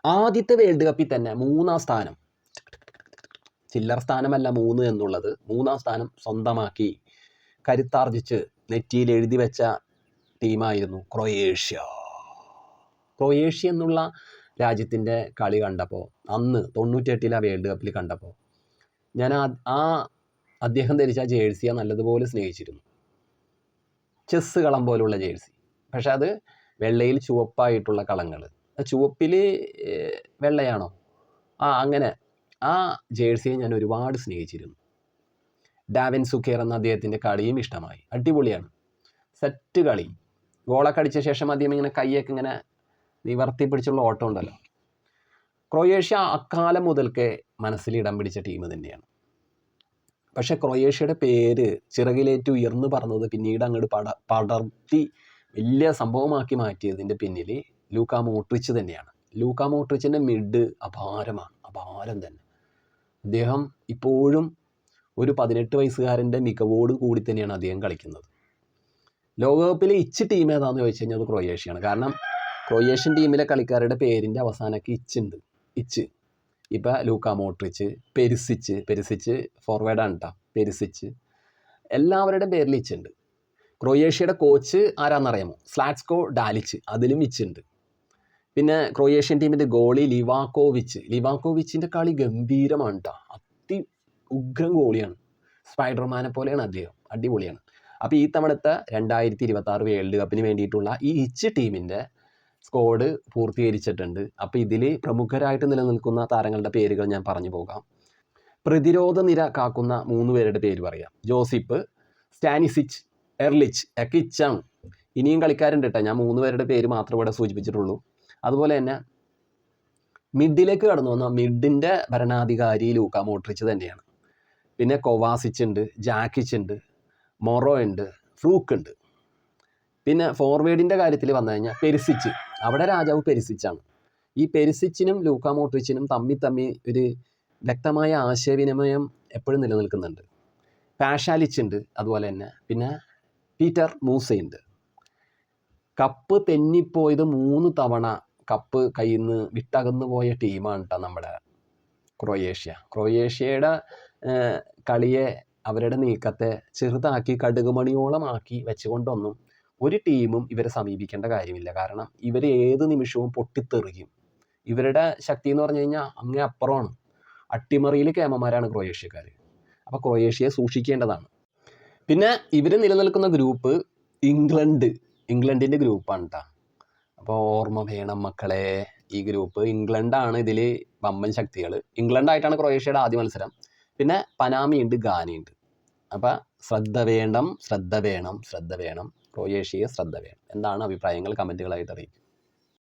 ആദ്യത്തെ വേൾഡ് കപ്പിൽ തന്നെ 3-ാം സ്ഥാനം, ചില്ലറ സ്ഥാനമല്ല 3 എന്നുള്ളത്, 3-ാം സ്ഥാനം സ്വന്തമാക്കി കരുത്താർജിച്ച് നെറ്റിയിൽ എഴുതി വെച്ച ടീമായിരുന്നു ക്രൊയേഷ്യ. ക്രൊയേഷ്യ എന്നുള്ള രാജ്യത്തിൻ്റെ കളി കണ്ടപ്പോൾ, അന്ന് 98-ലെ വേൾഡ് കപ്പിൽ കണ്ടപ്പോൾ, ഞാൻ അദ്ദേഹം ധരിച്ച ജേഴ്സിയെ നല്ലതുപോലെ സ്നേഹിച്ചിരുന്നു. ചെസ്സ് കളം പോലുള്ള ജേഴ്സി, പക്ഷെ അത് വെള്ളയിൽ ചുവപ്പായിട്ടുള്ള കളങ്ങൾ. ചുവപ്പിൽ വെള്ളയാണോ? അങ്ങനെ ആ ജേഴ്സിയെ ഞാൻ ഒരുപാട് സ്നേഹിച്ചിരുന്നു. ഡാവിൻ സുക്കേർ എന്ന അദ്ദേഹത്തിൻ്റെ കളിയും ഇഷ്ടമായി. അടിപൊളിയാണ്, സെറ്റ് കളി. ഗോളൊക്കെ അടിച്ച ശേഷം അദ്ദേഹം ഇങ്ങനെ കൈയൊക്കെ ഇങ്ങനെ നിവർത്തി പിടിച്ചുള്ള ഓട്ടം ഉണ്ടല്ലോ. ക്രൊയേഷ്യ അക്കാലം മുതൽക്കേ മനസ്സിൽ ഇടം പിടിച്ച ടീം തന്നെയാണ്. പക്ഷേ ക്രൊയേഷ്യയുടെ പേര് ചിറകിലേറ്റ് ഉയർന്നു പറഞ്ഞത് പിന്നീട് അങ്ങോട്ട് പടർത്തി വലിയ സംഭവമാക്കി മാറ്റിയതിൻ്റെ പിന്നിൽ ലൂക്ക മോഡ്രിച്ച് തന്നെയാണ്. ലൂക്ക മോഡ്രിച്ചിൻ്റെ മിഡ് അപാരമാണ്, അപാരം തന്നെ. അദ്ദേഹം ഇപ്പോഴും ഒരു 18 വയസ്സുകാരൻ്റെ മികവോട് കൂടി തന്നെയാണ് അദ്ദേഹം കളിക്കുന്നത്. ലോകകപ്പിലെ ടീം ഏതാണെന്ന് ചോദിച്ചു കഴിഞ്ഞാൽ അത് ക്രൊയേഷ്യയാണ്. കാരണം ക്രൊയേഷ്യൻ ടീമിലെ കളിക്കാരുടെ പേരിൻ്റെ അവസാനമൊക്കെ ഉണ്ട്. ഇപ്പം ലൂക്ക മോഡ്രിച്ച്, പെരിസിച്ച് ഫോർവേഡാണ് കേട്ടോ, പെരിസിച്ച്, എല്ലാവരുടെയും പേരിൽ ഉണ്ട്. ക്രൊയേഷ്യയുടെ കോച്ച് ആരാന്നറിയാമോ? സ്ലാറ്റ്സ്കോ ഡാലിച്ച്, അതിലും ഉണ്ട്. പിന്നെ ക്രൊയേഷ്യൻ ടീമിൻ്റെ ഗോളി ലിവാക്കോവിച്ചിൻ്റെ കളി ഗംഭീരമാണ് കേട്ടോ, ഉഗ്രം ഗോളിയാണ്. സ്പൈഡർമാനെ പോലെയാണ് അദ്ദേഹം, അടിപൊളിയാണ്. അപ്പോൾ ഈ തവണത്തെ 2026 വേൾഡ് കപ്പിന് വേണ്ടിയിട്ടുള്ള ഈ ടീമിൻ്റെ സ്ക്വാഡ് പൂർത്തീകരിച്ചിട്ടുണ്ട്. അപ്പോൾ ഇതിൽ പ്രമുഖരായിട്ട് നിലനിൽക്കുന്ന താരങ്ങളുടെ പേരുകൾ ഞാൻ പറഞ്ഞു പോകാം. പ്രതിരോധ നിര കാക്കുന്ന 3 പേരുടെ പേര് പറയാം. ജോസിപ്പ്, സ്റ്റാനിസിച്ച്, എർലിച്ച് ഒക്കെ ഇച്ചാണ്. ഇനിയും കളിക്കാരുണ്ട് കേട്ടോ, ഞാൻ 3 പേരുടെ പേര് മാത്രമേ ഇവിടെ സൂചിപ്പിച്ചിട്ടുള്ളൂ. അതുപോലെ തന്നെ മിഡിലേക്ക് കടന്നു വന്ന മിഡിൻ്റെ ഭരണാധികാരി ലൂക്ക മോഡ്രിച്ച് തന്നെയാണ്. പിന്നെ കൊവാസിച്ച് ഉണ്ട്, ജാക്കിച്ച് ഉണ്ട്, മൊറോ ഉണ്ട്, ഫ്രൂക്ക് ഉണ്ട്. പിന്നെ ഫോർവേഡിൻ്റെ കാര്യത്തിൽ വന്നു കഴിഞ്ഞാൽ പെരിസിച്ച്, അവിടെ രാജാവ് പെരിസിച്ചാണ്. ഈ പെരിസിച്ചിനും ലൂക്ക മോഡ്രിച്ചിനും തമ്മിൽ ഒരു വ്യക്തമായ ആശയവിനിമയം എപ്പോഴും നിലനിൽക്കുന്നുണ്ട്. പാഷാലിച്ച് ഉണ്ട്, അതുപോലെ തന്നെ പിന്നെ പീറ്റർ മൂസയുണ്ട്. കപ്പ് തെന്നിപ്പോയത് 3 തവണ കപ്പ് കയ്യിൽ നിന്ന് വിട്ടകന്നു പോയ ടീമാണ് കേട്ടോ നമ്മുടെ ക്രൊയേഷ്യ. ക്രൊയേഷ്യയുടെ കളിയെ, അവരുടെ നീക്കത്തെ ചെറുതാക്കി കടുകുമണിയോളമാക്കി വെച്ചുകൊണ്ടൊന്നും ഒരു ടീമും ഇവരെ സമീപിക്കേണ്ട കാര്യമില്ല. കാരണം ഇവർ ഏത് നിമിഷവും പൊട്ടിത്തെറിയും. ഇവരുടെ ശക്തി എന്ന് പറഞ്ഞു കഴിഞ്ഞാൽ അങ്ങേ അപ്പുറമാണ്. അട്ടിമറിയിൽ കേമന്മാരാണ് ക്രൊയേഷ്യക്കാർ. അപ്പോൾ ക്രൊയേഷ്യയെ സൂക്ഷിക്കേണ്ടതാണ്. പിന്നെ ഇവർ നിലനിൽക്കുന്ന ഗ്രൂപ്പ് ഇംഗ്ലണ്ടിൻ്റെ ഗ്രൂപ്പാണ് കേട്ടോ. അപ്പോൾ ഓർമ്മ വേണം മക്കളെ, ഈ ഗ്രൂപ്പ് ഇംഗ്ലണ്ടാണ്. ഇതിൽ വമ്പൻ ശക്തികൾ. ഇംഗ്ലണ്ടായിട്ടാണ് ക്രൊയേഷ്യയുടെ ആദ്യ മത്സരം. പിന്നെ പനാമയുണ്ട്, ഗാനയുണ്ട്. അപ്പോൾ ശ്രദ്ധ വേണം. ക്രൊയേഷ്യയെ ശ്രദ്ധ വേണം. എന്താണ് അഭിപ്രായങ്ങൾ കമൻറ്റുകളായിട്ട് അറിയിക്കും.